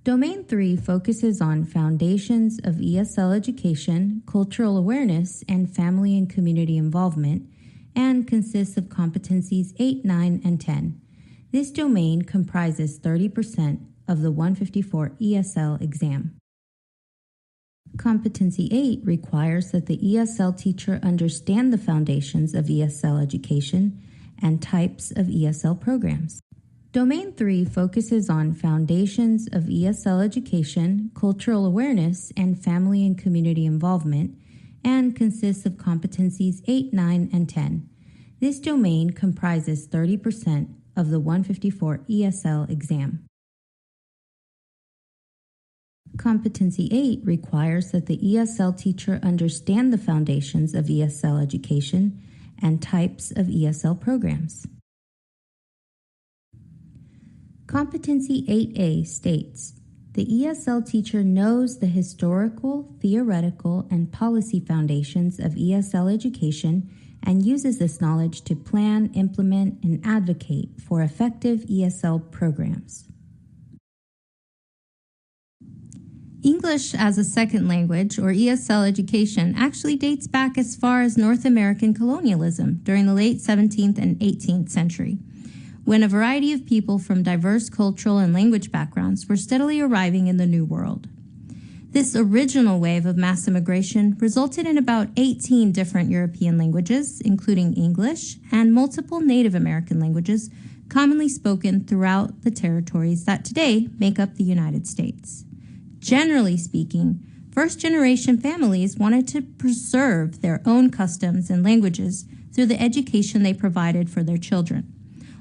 Domain 3 focuses on foundations of ESL education, cultural awareness, and family and community involvement, and consists of competencies 8, 9, and 10. This domain comprises 30% of the 154 ESL exam. Competency 8 requires that the ESL teacher understand the foundations of ESL education and types of ESL programs. Domain 3 focuses on foundations of ESL education, cultural awareness, and family and community involvement, and consists of competencies 8, 9, and 10. This domain comprises 30% of the 154 ESL exam. Competency 8 requires that the ESL teacher understand the foundations of ESL education and types of ESL programs. Competency 8A states, the ESL teacher knows the historical, theoretical, and policy foundations of ESL education and uses this knowledge to plan, implement, and advocate for effective ESL programs. English as a second language, or ESL education, actually dates back as far as North American colonialism during the late 17th and 18th century, when a variety of people from diverse cultural and language backgrounds were steadily arriving in the New World. This original wave of mass immigration resulted in about 18 different European languages, including English, and multiple Native American languages commonly spoken throughout the territories that today make up the United States. Generally speaking, first-generation families wanted to preserve their own customs and languages through the education they provided for their children.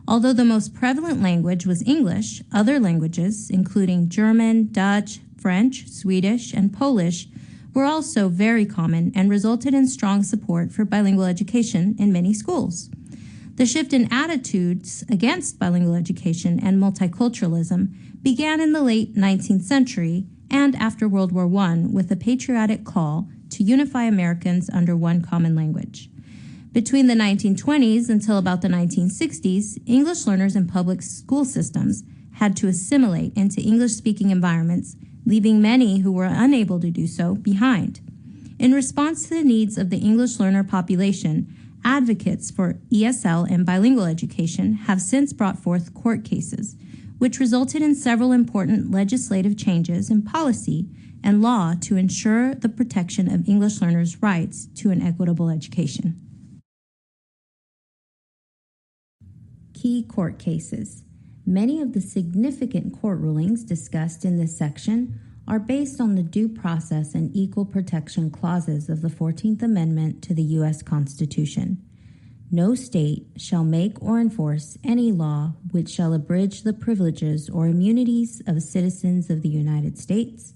Although the most prevalent language was English, other languages, including German, Dutch, French, Swedish, and Polish, were also very common and resulted in strong support for bilingual education in many schools. The shift in attitudes against bilingual education and multiculturalism began in the late 19th century and after World War I with a patriotic call to unify Americans under one common language. Between the 1920s until about the 1960s, English learners in public school systems had to assimilate into English-speaking environments, leaving many who were unable to do so behind. In response to the needs of the English learner population, advocates for ESL and bilingual education have since brought forth court cases, which resulted in several important legislative changes in policy and law to ensure the protection of English learners' rights to an equitable education. Key court cases. Many of the significant court rulings discussed in this section are based on the due process and equal protection clauses of the 14th Amendment to the U.S. Constitution. No state shall make or enforce any law which shall abridge the privileges or immunities of citizens of the United States,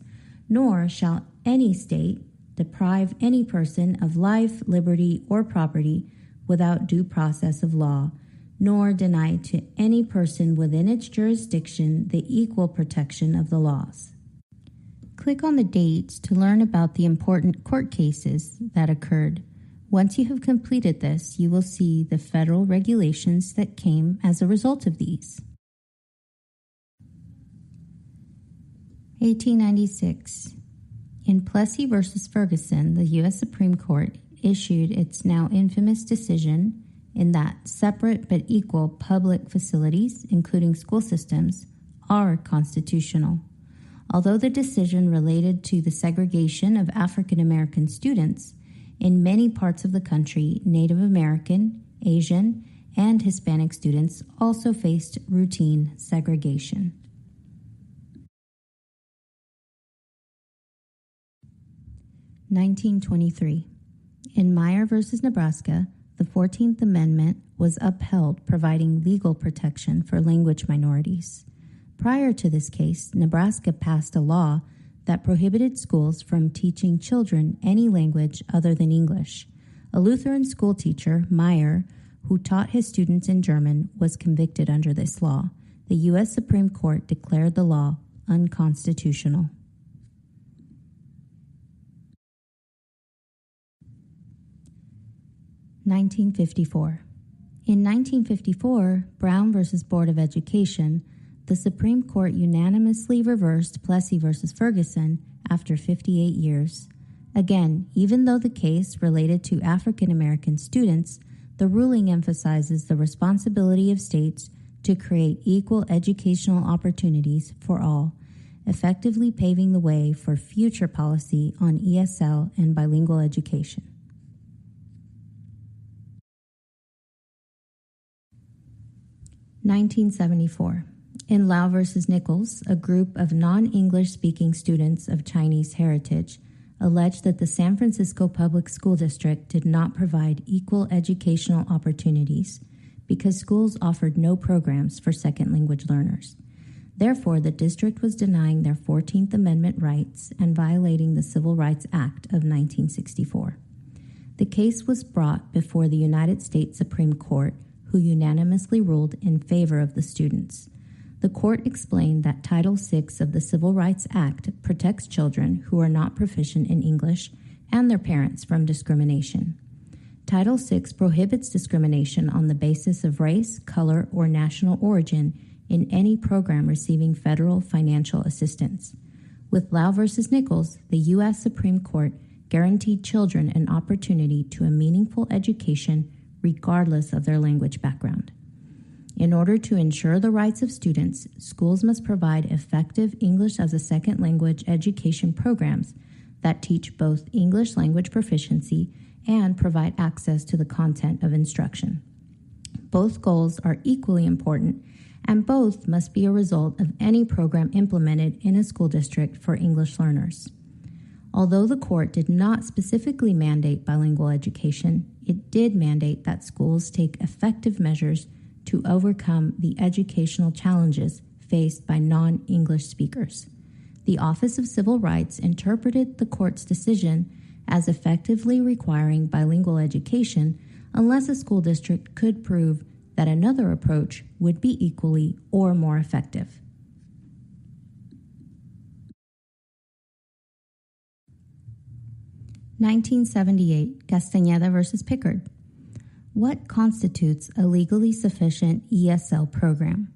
nor shall any state deprive any person of life, liberty, or property without due process of law, nor deny to any person within its jurisdiction the equal protection of the laws. Click on the dates to learn about the important court cases that occurred. Once you have completed this, you will see the federal regulations that came as a result of these. 1896. In Plessy v. Ferguson, the U.S. Supreme Court issued its now infamous decision in that separate but equal public facilities, including school systems, are constitutional. Although the decision related to the segregation of African American students, in many parts of the country, Native American, Asian, and Hispanic students also faced routine segregation. (1923) In Meyer v. Nebraska, the 14th Amendment was upheld, providing legal protection for language minorities. Prior to this case, Nebraska passed a law that prohibited schools from teaching children any language other than English. A Lutheran school teacher, Meyer, who taught his students in German, was convicted under this law. The U.S. Supreme Court declared the law unconstitutional. (1954) In 1954, Brown v. Board of Education, the Supreme Court unanimously reversed Plessy v. Ferguson after 58 years. Again, even though the case related to African American students, the ruling emphasizes the responsibility of states to create equal educational opportunities for all, effectively paving the way for future policy on ESL and bilingual education. (1974) In Lau v. Nichols, a group of non-English speaking students of Chinese heritage alleged that the San Francisco Public School District did not provide equal educational opportunities because schools offered no programs for second language learners. Therefore, the district was denying their 14th Amendment rights and violating the Civil Rights Act of 1964. The case was brought before the United States Supreme Court, who unanimously ruled in favor of the students. The court explained that Title VI of the Civil Rights Act protects children who are not proficient in English and their parents from discrimination. Title VI prohibits discrimination on the basis of race, color, or national origin in any program receiving federal financial assistance. With Lau v. Nichols, the U.S. Supreme Court guaranteed children an opportunity to a meaningful education regardless of their language background. In order to ensure the rights of students, schools must provide effective English as a second language education programs that teach both English language proficiency and provide access to the content of instruction. Both goals are equally important, and both must be a result of any program implemented in a school district for English learners. Although the court did not specifically mandate bilingual education, it did mandate that schools take effective measures to overcome the educational challenges faced by non-English speakers. The Office of Civil Rights interpreted the court's decision as effectively requiring bilingual education unless a school district could prove that another approach would be equally or more effective. (1978) Castañeda v. Pickard. What constitutes a legally sufficient ESL program?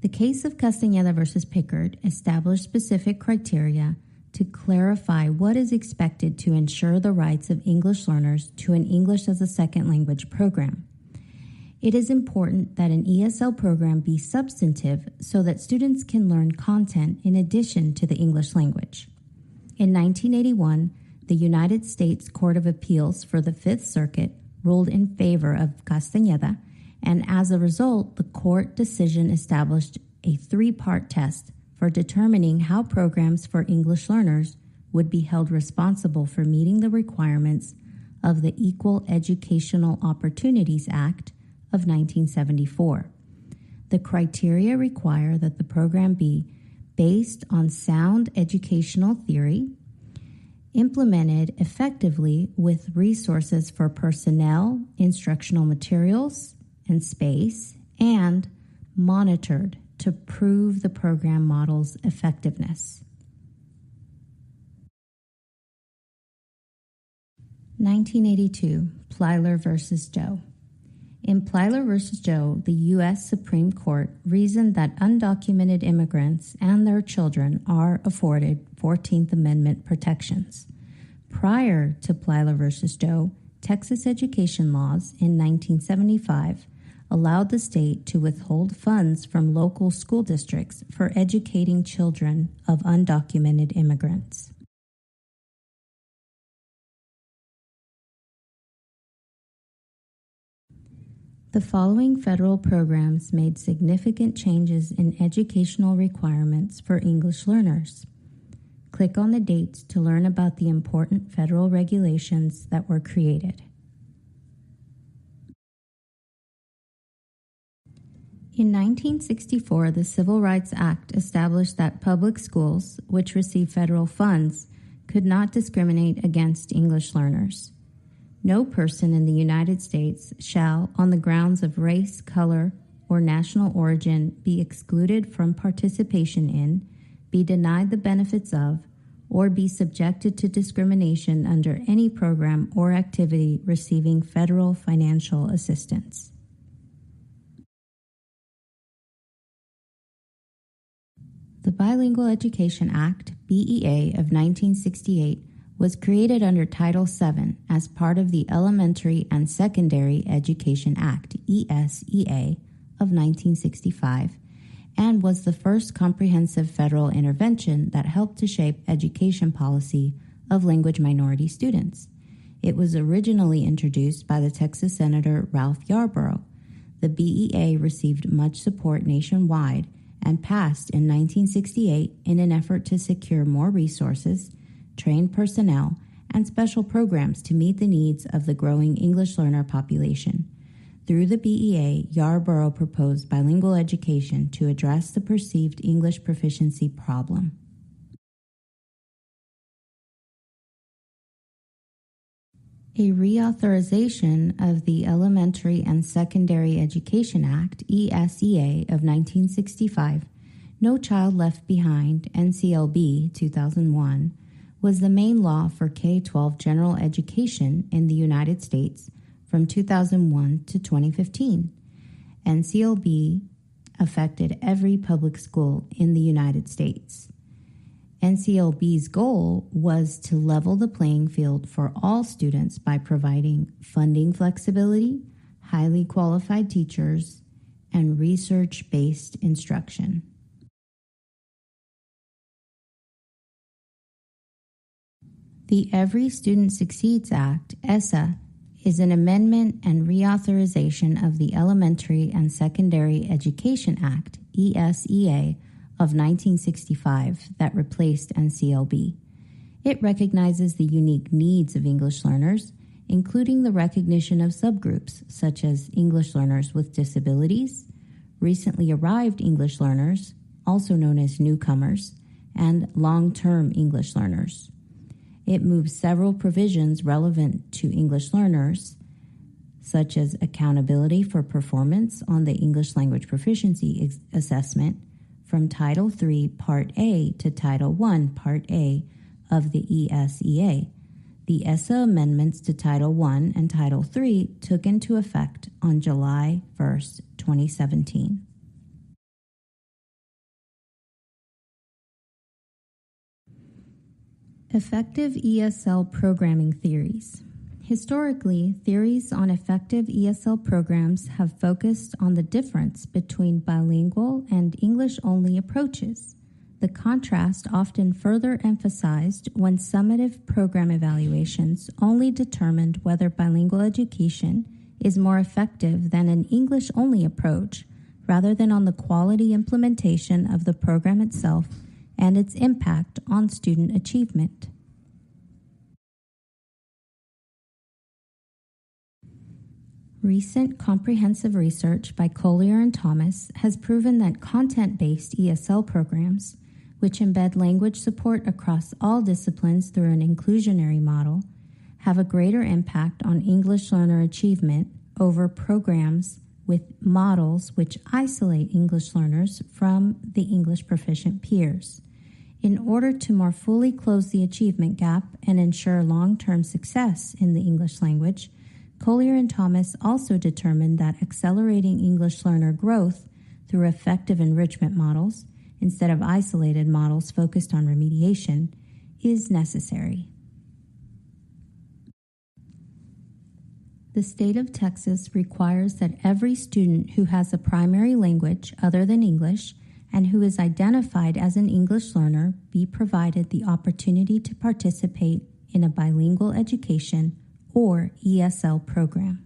The case of Castañeda v. Pickard established specific criteria to clarify what is expected to ensure the rights of English learners to an English as a second language program. It is important that an ESL program be substantive so that students can learn content in addition to the English language. In 1981, the United States Court of Appeals for the Fifth Circuit ruled in favor of Castañeda, and as a result, the court decision established a three-part test for determining how programs for English learners would be held responsible for meeting the requirements of the Equal Educational Opportunities Act of 1974. The criteria require that the program be based on sound educational theory, implemented effectively with resources for personnel, instructional materials, and space, and monitored to prove the program model's effectiveness. 1982, Plyler v. Joe. In Plyler v. Joe, the U.S. Supreme Court reasoned that undocumented immigrants and their children are afforded 14th Amendment protections. Prior to Plyler v. Joe, Texas education laws in 1975 allowed the state to withhold funds from local school districts for educating children of undocumented immigrants. The following federal programs made significant changes in educational requirements for English learners. Click on the dates to learn about the important federal regulations that were created. In 1964, the Civil Rights Act established that public schools, which receive federal funds, could not discriminate against English learners. No person in the United States shall, on the grounds of race, color, or national origin, be excluded from participation in, be denied the benefits of, or be subjected to discrimination under any program or activity receiving federal financial assistance. The Bilingual Education Act, BEA, of 1968 was created under Title VII as part of the Elementary and Secondary Education Act, ESEA, of 1965, and was the first comprehensive federal intervention that helped to shape education policy of language minority students. It was originally introduced by the Texas Senator Ralph Yarborough. The BEA received much support nationwide and passed in 1968 in an effort to secure more resources, trained personnel, and special programs to meet the needs of the growing English learner population. Through the BEA, Yarborough proposed bilingual education to address the perceived English proficiency problem. A reauthorization of the Elementary and Secondary Education Act, ESEA, of 1965, No Child Left Behind, NCLB 2001, was the main law for K-12 general education in the United States from 2001 to 2015. NCLB affected every public school in the United States. NCLB's goal was to level the playing field for all students by providing funding flexibility, highly qualified teachers, and research-based instruction. The Every Student Succeeds Act, ESSA, is an amendment and reauthorization of the Elementary and Secondary Education Act, ESEA, of 1965 that replaced NCLB. It recognizes the unique needs of English learners, including the recognition of subgroups such as English learners with disabilities, recently arrived English learners, also known as newcomers, and long-term English learners. It moves several provisions relevant to English learners, such as accountability for performance on the English language proficiency assessment, from Title III, Part A to Title I, Part A of the ESEA. The ESSA amendments to Title I and Title III took into effect on July 1st, 2017. Effective ESL programming theories. Historically, theories on effective ESL programs have focused on the difference between bilingual and English-only approaches. The contrast often further emphasized when summative program evaluations only determined whether bilingual education is more effective than an English-only approach, rather than on the quality implementation of the program itself and its impact on student achievement. Recent comprehensive research by Collier and Thomas has proven that content-based ESL programs, which embed language support across all disciplines through an inclusionary model, have a greater impact on English learner achievement over programs with models which isolate English learners from the English proficient peers. In order to more fully close the achievement gap and ensure long-term success in the English language, Collier and Thomas also determined that accelerating English learner growth through effective enrichment models, instead of isolated models focused on remediation, is necessary. The state of Texas requires that every student who has a primary language other than English and who is identified as an English learner be provided the opportunity to participate in a bilingual education or ESL program.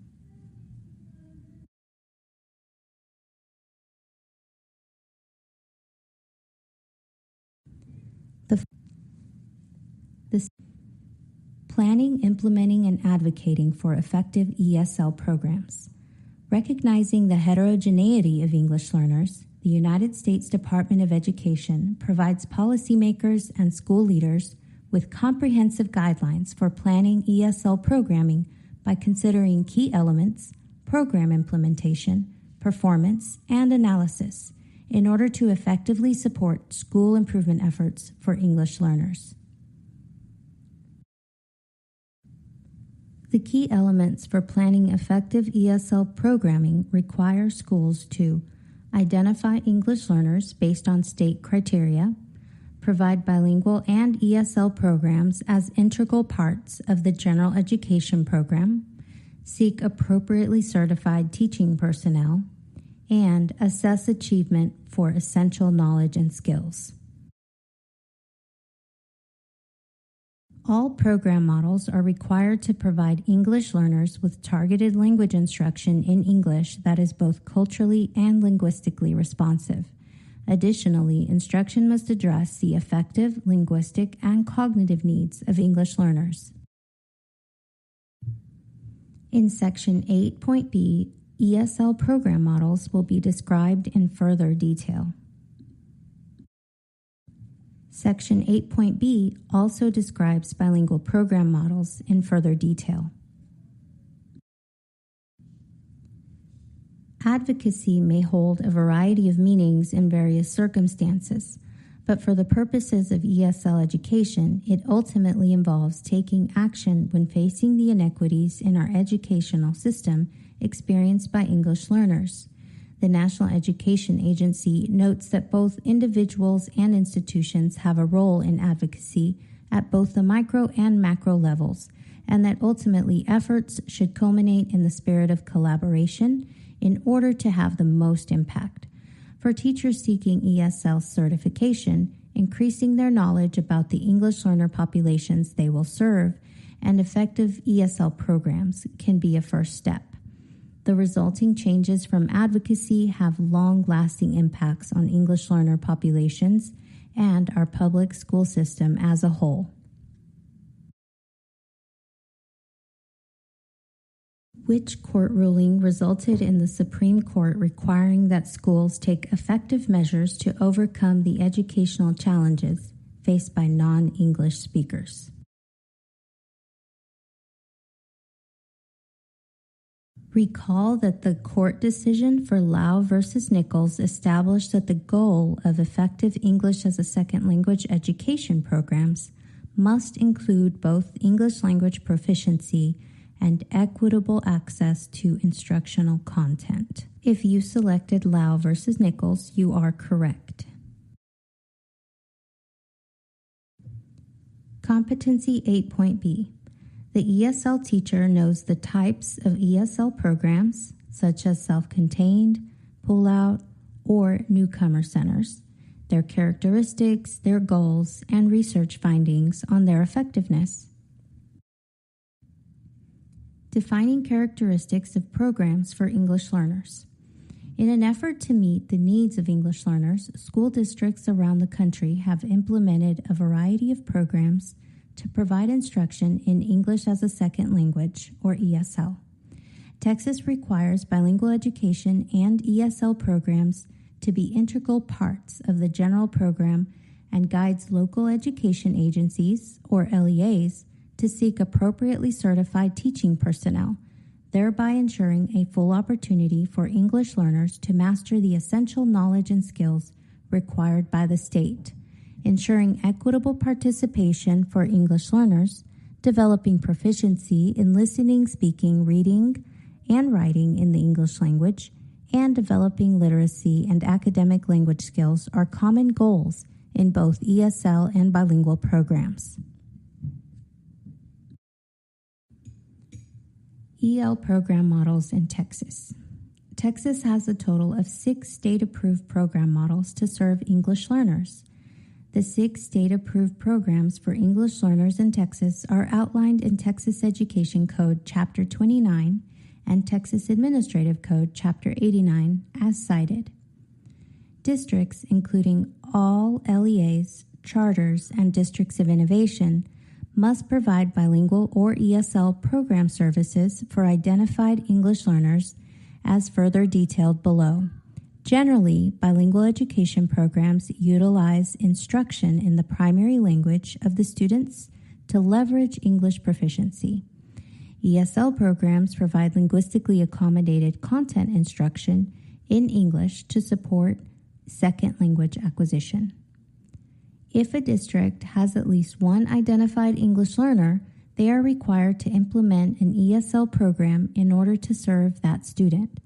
The planning, implementing, and advocating for effective ESL programs. Recognizing the heterogeneity of English learners, the United States Department of Education provides policymakers and school leaders with comprehensive guidelines for planning ESL programming by considering key elements, program implementation, performance, and analysis in order to effectively support school improvement efforts for English learners. The key elements for planning effective ESL programming require schools to identify English learners based on state criteria, provide bilingual and ESL programs as integral parts of the general education program, seek appropriately certified teaching personnel, and assess achievement for essential knowledge and skills. All program models are required to provide English learners with targeted language instruction in English that is both culturally and linguistically responsive. Additionally, instruction must address the affective, linguistic, and cognitive needs of English learners. In Section 8.b, ESL program models will be described in further detail. Section 8.b also describes bilingual program models in further detail. Advocacy may hold a variety of meanings in various circumstances, but for the purposes of ESL education, it ultimately involves taking action when facing the inequities in our educational system experienced by English learners. The National Education Agency notes that both individuals and institutions have a role in advocacy at both the micro and macro levels, and that ultimately efforts should culminate in the spirit of collaboration in order to have the most impact. For teachers seeking ESL certification, increasing their knowledge about the English learner populations they will serve and effective ESL programs can be a first step. The resulting changes from advocacy have long-lasting impacts on English learner populations and our public school system as a whole. Which court ruling resulted in the Supreme Court requiring that schools take effective measures to overcome the educational challenges faced by non-English speakers? Recall that the court decision for Lau v. Nichols established that the goal of effective English as a second language education programs must include both English language proficiency and equitable access to instructional content. If you selected Lau v. Nichols, you are correct. Competency 8.b. The ESL teacher knows the types of ESL programs, such as self-contained, pull-out, or newcomer centers, their characteristics, their goals, and research findings on their effectiveness. Defining characteristics of programs for English learners. In an effort to meet the needs of English learners, school districts around the country have implemented a variety of programs to provide instruction in English as a second language, or ESL. TExES requires bilingual education and ESL programs to be integral parts of the general program and guides local education agencies, or LEAs, to seek appropriately certified teaching personnel, thereby ensuring a full opportunity for English learners to master the essential knowledge and skills required by the state, ensuring equitable participation for English learners, developing proficiency in listening, speaking, reading, and writing in the English language, and developing literacy and academic language skills are common goals in both ESL and bilingual programs. EL program models in TExES. TExES has a total of 6 state-approved program models to serve English learners. The 6 state-approved programs for English learners in TExES are outlined in TExES Education Code Chapter 29 and TExES Administrative Code Chapter 89 as cited. Districts, including all LEAs, charters, and districts of innovation, must provide bilingual or ESL program services for identified English learners as further detailed below. Generally, bilingual education programs utilize instruction in the primary language of the students to leverage English proficiency. ESL programs provide linguistically accommodated content instruction in English to support second language acquisition. If a district has at least one identified English learner, they are required to implement an ESL program in order to serve that student.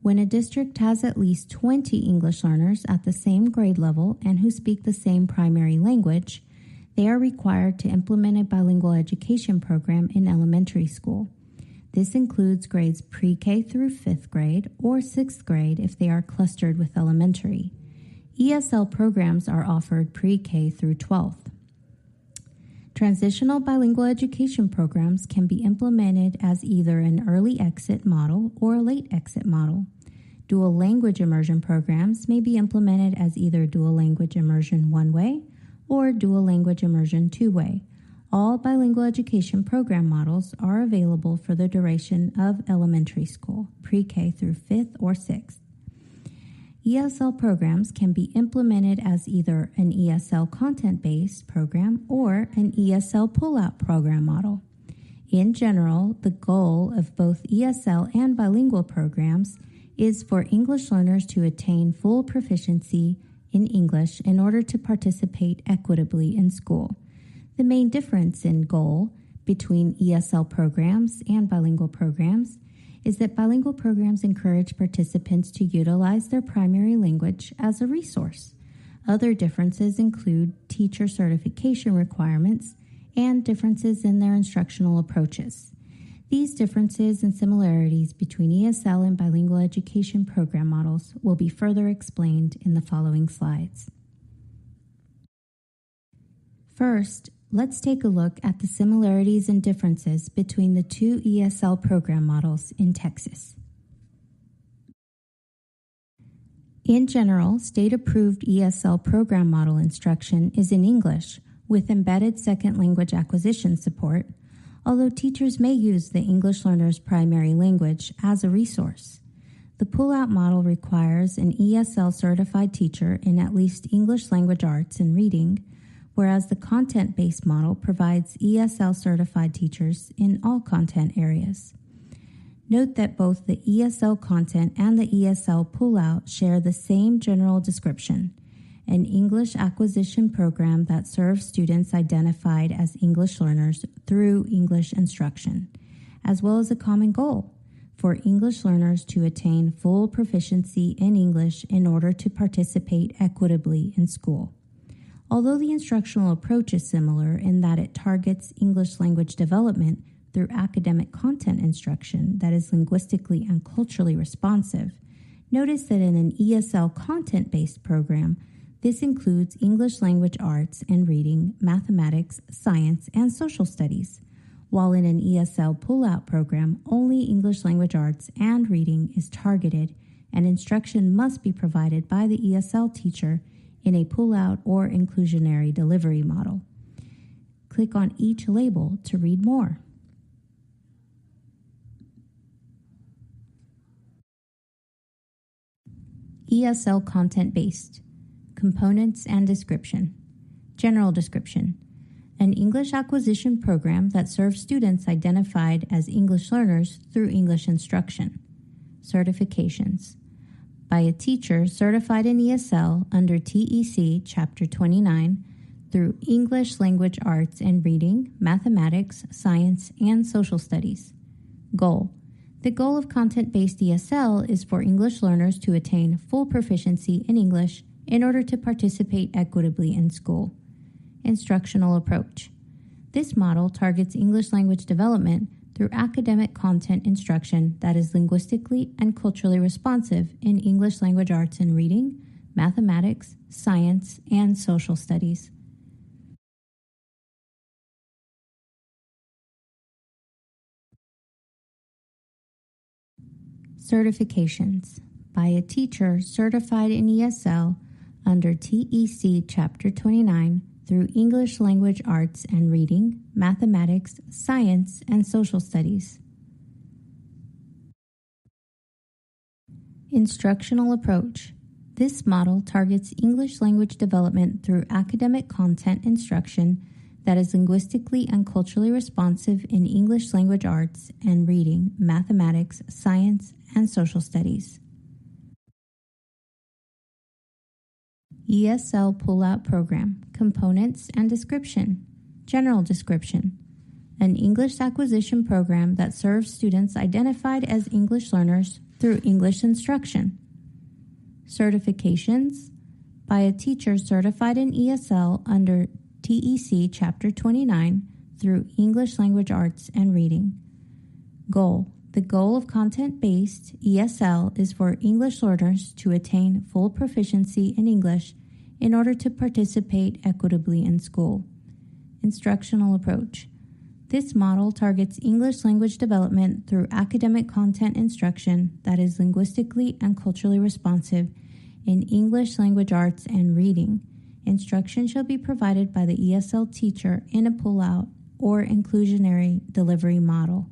When a district has at least 20 English learners at the same grade level and who speak the same primary language, they are required to implement a bilingual education program in elementary school. This includes grades pre-K through 5th grade or 6th grade if they are clustered with elementary. ESL programs are offered pre-K through 12th. Transitional bilingual education programs can be implemented as either an early exit model or a late exit model. Dual language immersion programs may be implemented as either dual language immersion one-way or dual language immersion two-way. All bilingual education program models are available for the duration of elementary school, pre-K through 5th or 6th. ESL programs can be implemented as either an ESL content-based program or an ESL pull-out program model. In general, the goal of both ESL and bilingual programs is for English learners to attain full proficiency in English in order to participate equitably in school. The main difference in goal between ESL programs and bilingual programs is that bilingual programs encourage participants to utilize their primary language as a resource. Other differences include teacher certification requirements and differences in their instructional approaches. These differences and similarities between ESL and bilingual education program models will be further explained in the following slides. First, let's take a look at the similarities and differences between the two ESL program models in TExES. In general, state-approved ESL program model instruction is in English with embedded second language acquisition support, although teachers may use the English learner's primary language as a resource. The pull-out model requires an ESL certified teacher in at least English language arts and reading, whereas the content-based model provides ESL certified teachers in all content areas. Note that both the ESL content and the ESL pullout share the same general description: an English acquisition program that serves students identified as English learners through English instruction, as well as a common goal for English learners to attain full proficiency in English in order to participate equitably in school. Although the instructional approach is similar in that it targets English language development through academic content instruction that is linguistically and culturally responsive, notice that in an ESL content-based program, this includes English language arts and reading, mathematics, science, and social studies, while in an ESL pull-out program, only English language arts and reading is targeted, and instruction must be provided by the ESL teacher in a pull-out or inclusionary delivery model. Click on each label to read more. ESL content-based. Components and description. General description. An English acquisition program that serves students identified as English learners through English instruction. Certifications. By a teacher certified in ESL under TEC Chapter 29 through English language arts and reading, mathematics, science, and social studies. Goal. The goal of content-based ESL is for English learners to attain full proficiency in English in order to participate equitably in school. Instructional approach. This model targets English language development through academic content instruction that is linguistically and culturally responsive in English language arts and reading, mathematics, science, and social studies. Certifications. By a teacher certified in ESL under TEC Chapter 29 through English language arts and reading, mathematics, science, and social studies. Instructional approach. This model targets English language development through academic content instruction that is linguistically and culturally responsive in English language arts and reading, mathematics, science, and social studies. ESL Pull-Out Program. Components and description. General description. An English acquisition program that serves students identified as English learners through English instruction. Certifications by a teacher certified in ESL under TEC Chapter 29 through English Language Arts and Reading. Goal. The goal of content-based ESL is for English learners to attain full proficiency in English in order to participate equitably in school. Instructional approach. This model targets English language development through academic content instruction that is linguistically and culturally responsive in English language arts and reading. Instruction shall be provided by the ESL teacher in a pull-out or inclusionary delivery model.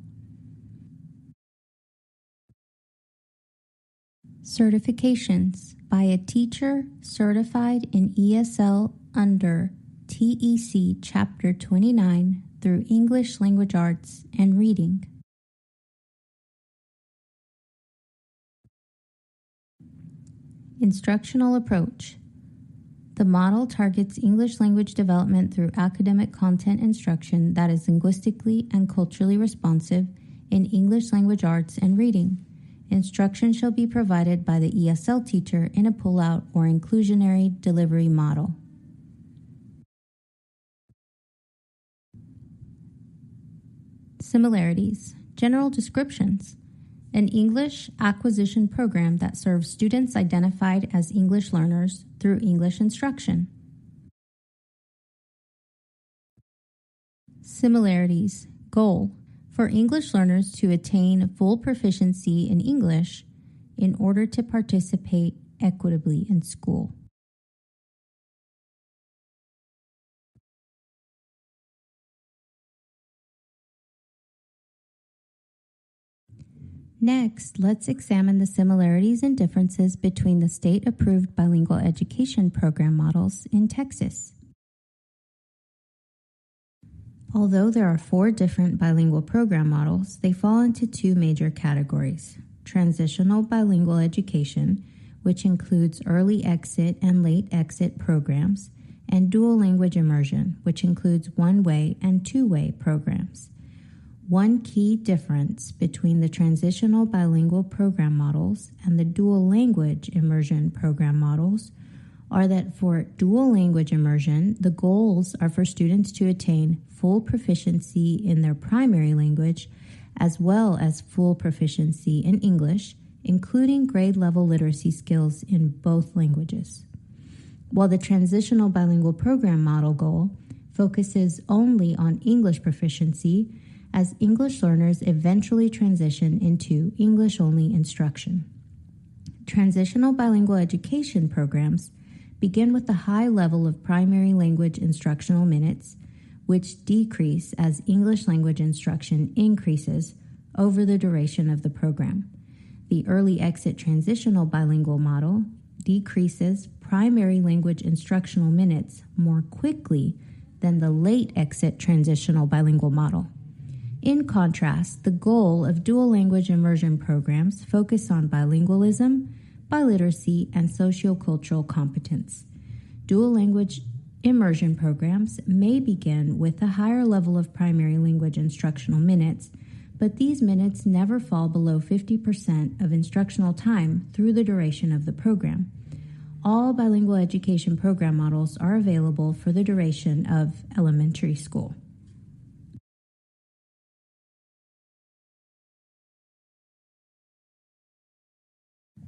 Certifications by a teacher certified in ESL under TEC Chapter 29 through English Language Arts and Reading. Instructional approach. The model targets English language development through academic content instruction that is linguistically and culturally responsive in English language arts and reading. Instruction shall be provided by the ESL teacher in a pull-out or inclusionary delivery model. Similarities. General descriptions. An English acquisition program that serves students identified as English learners through English instruction. Similarities. Goal. For English learners to attain full proficiency in English in order to participate equitably in school. Next, let's examine the similarities and differences between the state-approved bilingual education program models in TExES. Although there are 4 different bilingual program models, they fall into 2 major categories: transitional bilingual education, which includes early exit and late exit programs, and dual language immersion, which includes one-way and two-way programs. One key difference between the transitional bilingual program models and the dual language immersion program models are that for dual language immersion, the goals are for students to attain full proficiency in their primary language as well as full proficiency in English, including grade-level literacy skills in both languages. While the transitional bilingual program model goal focuses only on English proficiency, as English learners eventually transition into English-only instruction. Transitional bilingual education programs begin with a high level of primary language instructional minutes, which decrease as English language instruction increases over the duration of the program. The early exit transitional bilingual model decreases primary language instructional minutes more quickly than the late exit transitional bilingual model. In contrast, the goal of dual language immersion programs focus on bilingualism, biliteracy, and sociocultural competence. Dual language immersion programs may begin with a higher level of primary language instructional minutes, but these minutes never fall below 50% of instructional time through the duration of the program. All bilingual education program models are available for the duration of elementary school.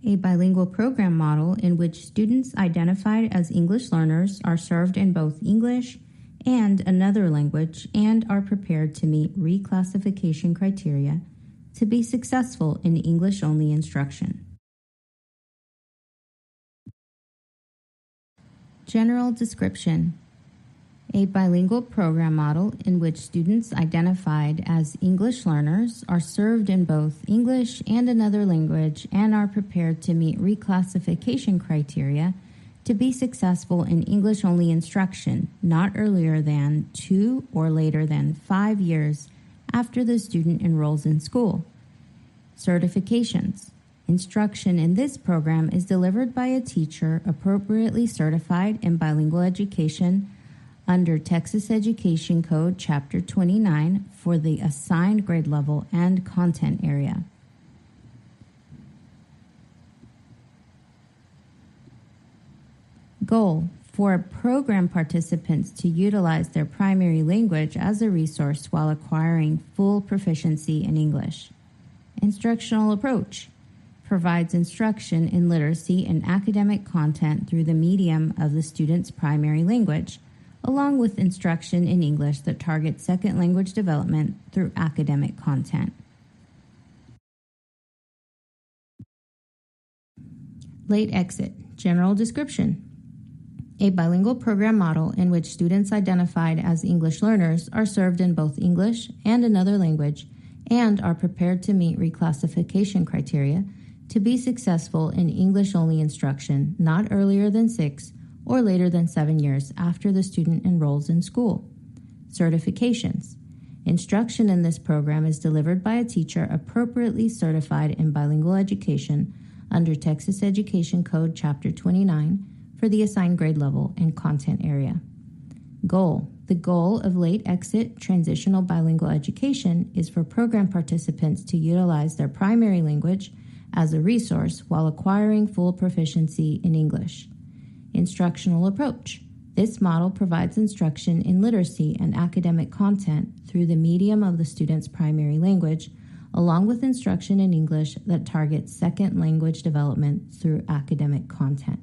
A bilingual program model in which students identified as English learners are served in both English and another language and are prepared to meet reclassification criteria to be successful in English-only instruction. General description. A bilingual program model in which students identified as English learners are served in both English and another language and are prepared to meet reclassification criteria to be successful in English-only instruction not earlier than 2 or later than 5 years after the student enrolls in school. Certifications. Instruction in this program is delivered by a teacher appropriately certified in bilingual education under Texas Education Code Chapter 29 for the assigned grade level and content area. Goal: for program participants to utilize their primary language as a resource while acquiring full proficiency in English. Instructional approach: provides instruction in literacy and academic content through the medium of the student's primary language, along with instruction in English that targets second language development through academic content. Late exit. General description: a bilingual program model in which students identified as English learners are served in both English and another language and are prepared to meet reclassification criteria to be successful in English-only instruction not earlier than 6 or later than 7 years after the student enrolls in school. Certifications: instruction in this program is delivered by a teacher appropriately certified in bilingual education under Texas Education Code Chapter 29 for the assigned grade level and content area. Goal: the goal of late exit transitional bilingual education is for program participants to utilize their primary language as a resource while acquiring full proficiency in English. Instructional approach: this model provides instruction in literacy and academic content through the medium of the student's primary language, along with instruction in English that targets second language development through academic content.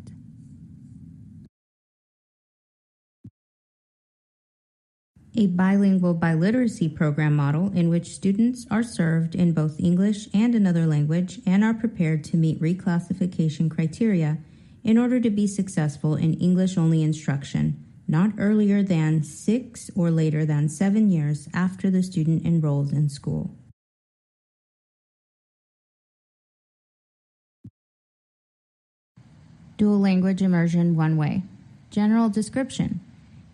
A bilingual biliteracy program model in which students are served in both English and another language and are prepared to meet reclassification criteria in order to be successful in English-only instruction, not earlier than 6 or later than 7 years after the student enrolls in school. Dual language immersion one way. General description: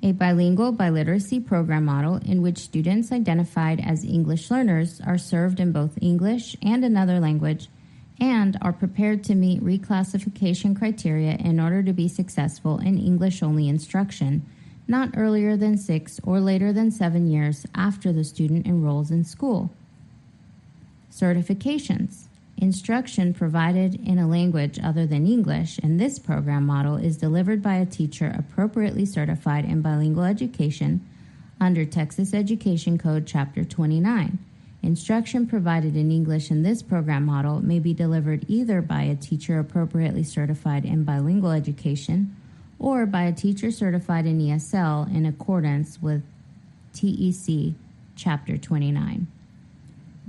a bilingual biliteracy program model in which students identified as English learners are served in both English and another language and are prepared to meet reclassification criteria in order to be successful in English-only instruction, not earlier than 6 or later than 7 years after the student enrolls in school. Certifications: instruction provided in a language other than English in this program model is delivered by a teacher appropriately certified in bilingual education under Texas Education Code Chapter 29. Instruction provided in English in this program model may be delivered either by a teacher appropriately certified in bilingual education or by a teacher certified in ESL in accordance with TEC Chapter 29.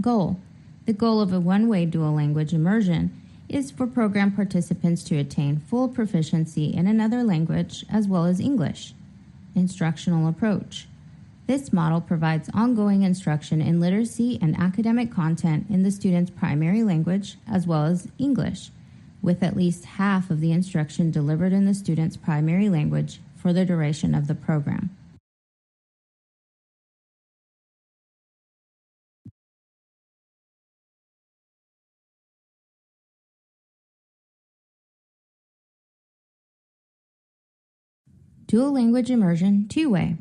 Goal: the goal of a one-way dual language immersion is for program participants to attain full proficiency in another language as well as English. Instructional approach: this model provides ongoing instruction in literacy and academic content in the student's primary language as well as English, with at least half of the instruction delivered in the student's primary language for the duration of the program. Dual language immersion two-way.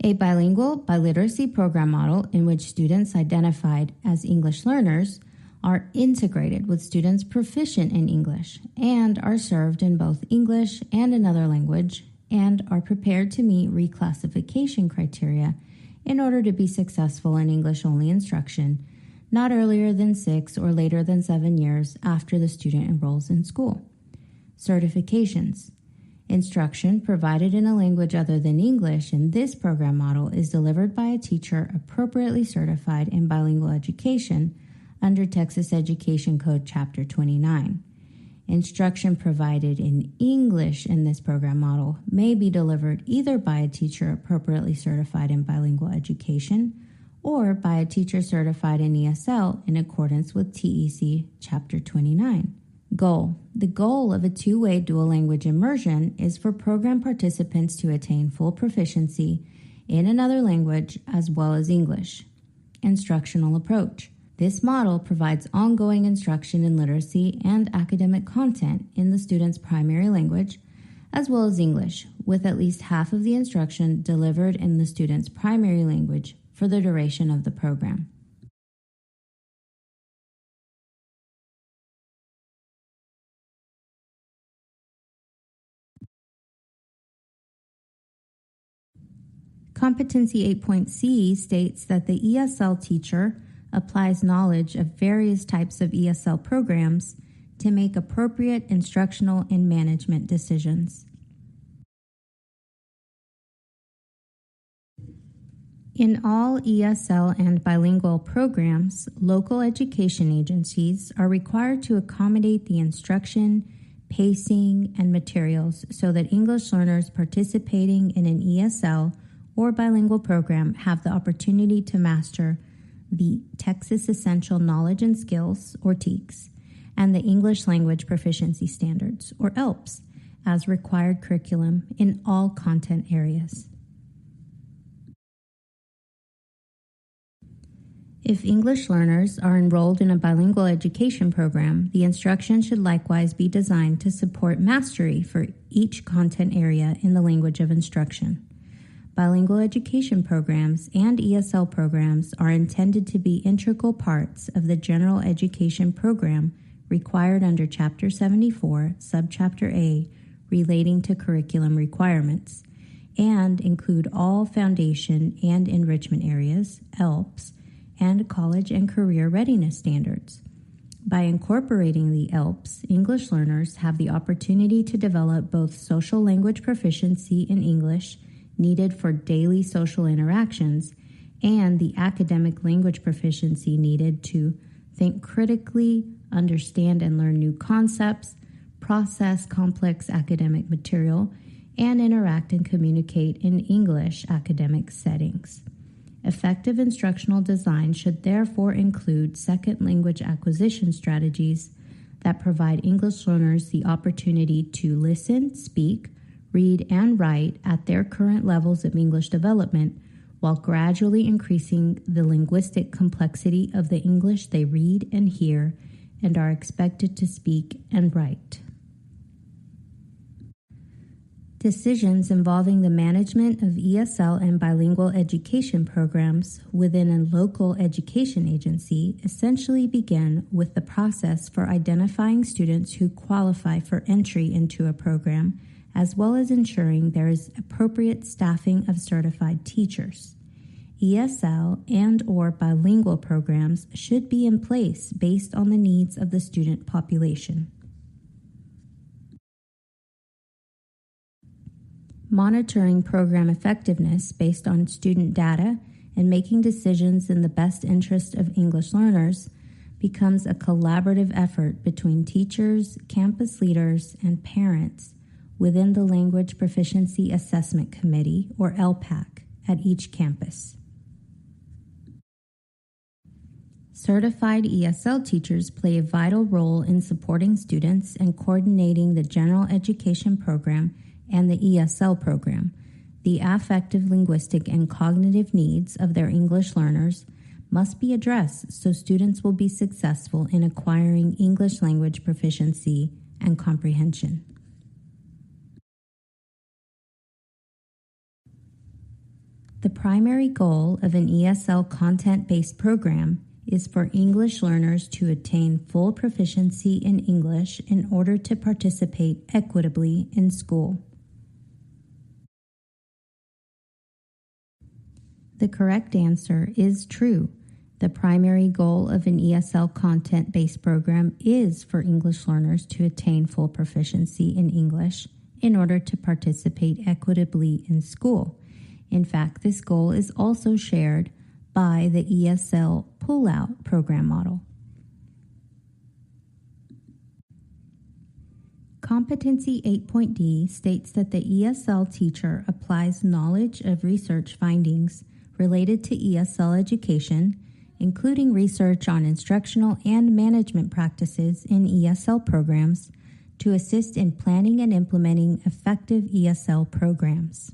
A bilingual biliteracy program model in which students identified as English learners are integrated with students proficient in English and are served in both English and another language and are prepared to meet reclassification criteria in order to be successful in English-only instruction, not earlier than 6 or later than 7 years after the student enrolls in school. Certifications: instruction provided in a language other than English in this program model is delivered by a teacher appropriately certified in bilingual education under Texas Education Code Chapter 29. Instruction provided in English in this program model may be delivered either by a teacher appropriately certified in bilingual education or by a teacher certified in ESL in accordance with TEC Chapter 29. Goal: the goal of a two-way dual language immersion is for program participants to attain full proficiency in another language as well as English. Instructional approach: this model provides ongoing instruction in literacy and academic content in the student's primary language as well as English, with at least half of the instruction delivered in the student's primary language for the duration of the program. Competency 8.C states that the ESL teacher applies knowledge of various types of ESL programs to make appropriate instructional and management decisions. In all ESL and bilingual programs, local education agencies are required to accommodate the instruction, pacing, and materials so that English learners participating in an ESL or bilingual program have the opportunity to master the Texas Essential Knowledge and Skills, or TEKS, and the English Language Proficiency Standards, or ELPS, as required curriculum in all content areas. If English learners are enrolled in a bilingual education program, the instruction should likewise be designed to support mastery for each content area in the language of instruction. Bilingual education programs and ESL programs are intended to be integral parts of the general education program required under Chapter 74, Subchapter A, relating to curriculum requirements, and include all foundation and enrichment areas, ELPS, and college and career readiness standards. By incorporating the ELPS, English learners have the opportunity to develop both social language proficiency in English needed for daily social interactions and the academic language proficiency needed to think critically, understand and learn new concepts, process complex academic material, and interact and communicate in English academic settings. Effective instructional design should therefore include second language acquisition strategies that provide English learners the opportunity to listen, speak, read, and write at their current levels of English development while gradually increasing the linguistic complexity of the English they read and hear and are expected to speak and write. Decisions involving the management of ESL and bilingual education programs within a local education agency essentially begin with the process for identifying students who qualify for entry into a program, as well as ensuring there is appropriate staffing of certified teachers. ESL and/or bilingual programs should be in place based on the needs of the student population. Monitoring program effectiveness based on student data and making decisions in the best interest of English learners becomes a collaborative effort between teachers, campus leaders, and parents within the Language Proficiency Assessment Committee, or LPAC, at each campus. Certified ESL teachers play a vital role in supporting students and coordinating the general education program and the ESL program. The affective, linguistic, and cognitive needs of their English learners must be addressed so students will be successful in acquiring English language proficiency and comprehension. The primary goal of an ESL content-based program is for English learners to attain full proficiency in English in order to participate equitably in school. The correct answer is true. The primary goal of an ESL content-based program is for English learners to attain full proficiency in English in order to participate equitably in school. In fact, this goal is also shared by the ESL pull-out program model. Competency 8.D states that the ESL teacher applies knowledge of research findings related to ESL education, including research on instructional and management practices in ESL programs, to assist in planning and implementing effective ESL programs.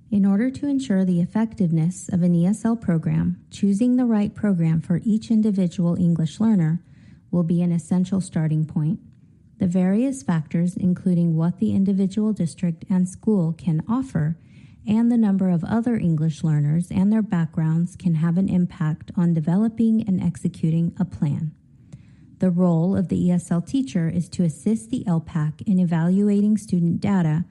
In order to ensure the effectiveness of an ESL program, choosing the right program for each individual English learner will be an essential starting point. The various factors, including what the individual district and school can offer, and the number of other English learners and their backgrounds, can have an impact on developing and executing a plan. The role of the ESL teacher is to assist the LPAC in evaluating student data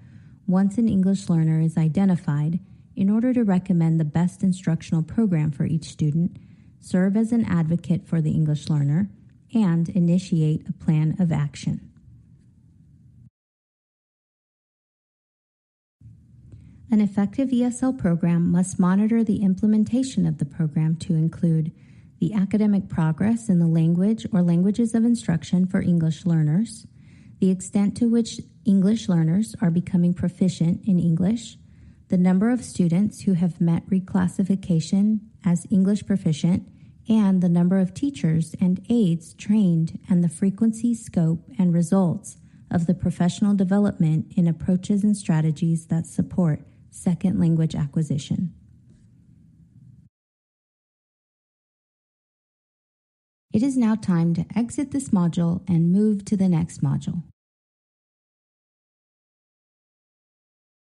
once an English learner is identified in order to recommend the best instructional program for each student, serve as an advocate for the English learner, and initiate a plan of action. An effective ESL program must monitor the implementation of the program to include the academic progress in the language or languages of instruction for English learners, the extent to which English learners are becoming proficient in English, the number of students who have met reclassification as English proficient, and the number of teachers and aides trained, and the frequency, scope, and results of the professional development in approaches and strategies that support second language acquisition. It is now time to exit this module and move to the next module.